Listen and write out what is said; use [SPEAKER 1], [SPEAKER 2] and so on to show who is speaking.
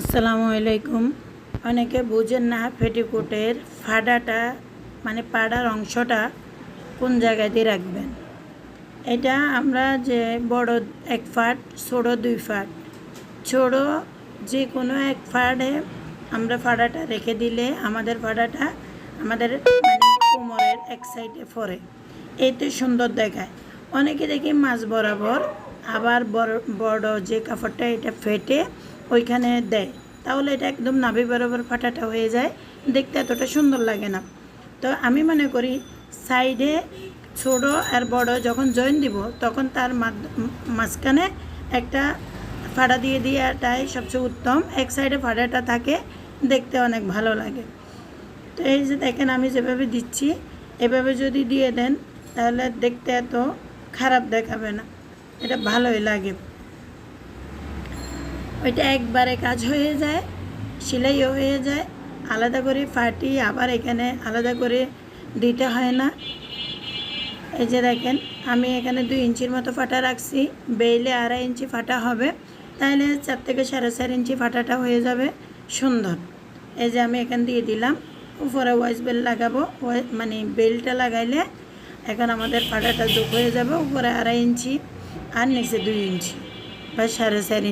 [SPEAKER 1] আসসালামু আলাইকুম। অনেকে বুঝেন না পেটিকোটের ফাড়াটা মানে পাড়ার অংশটা কোন জায়গায় দিয়ে রাখবেন। এটা আমরা যে বড় এক ফাট, ছোট দুই ফাট, ছোট যে কোনো এক ফাড়ে আমরা ফাড়াটা রেখে দিলে আমাদের ফাড়াটা আমাদের মানে কোমরের এক সাইডে পড়ে, এতে সুন্দর দেখায়। অনেকে দেখি মাঝ বরাবর, আবার বড় বড় যে কাপড়টা এটা ফেটে ওইখানে দেয়, তাহলে এটা একদম নাভি বরাবর ফাটাটা হয়ে যায়, দেখতে এতটা সুন্দর লাগে না। তো আমি মনে করি সাইডে ছোট আর বড় যখন জয়েন দিব তখন তার মাঝখানে একটা ফাড়া দিয়ে দেওয়াটাই সবচেয়ে উত্তম। এক সাইডে ফাড়াটা থাকে, দেখতে অনেক ভালো লাগে। তো এই যে দেখেন আমি যেভাবে দিচ্ছি এভাবে যদি দিয়ে দেন তাহলে দেখতে এত খারাপ দেখাবে না, এটা ভালোই লাগে। ওইটা একবারে কাজ হয়ে যায়, সেলাইও হয়ে যায়, আলাদা করে ফাটি আবার এখানে আলাদা করে দিতে হয় না। এই যে দেখেন আমি এখানে 2 ইঞ্চির মতো ফাটা রাখছি, বেইলে 2.5 ইঞ্চি ফাটা হবে, তাহলে 4 থেকে 4.5 ইঞ্চি ফাটাটা হয়ে যাবে সুন্দর। এই যে আমি এখান দিয়ে দিলাম, উপরে ওয়াইস বেল লাগাবো, মানে বেলটা লাগাইলে এখন আমাদের ফাটাটা যোগ হয়ে যাবে। উপরে 2.5 ইঞ্চি আর নিচে 2 ইঞ্চি বা 4.5 ইঞ্চি।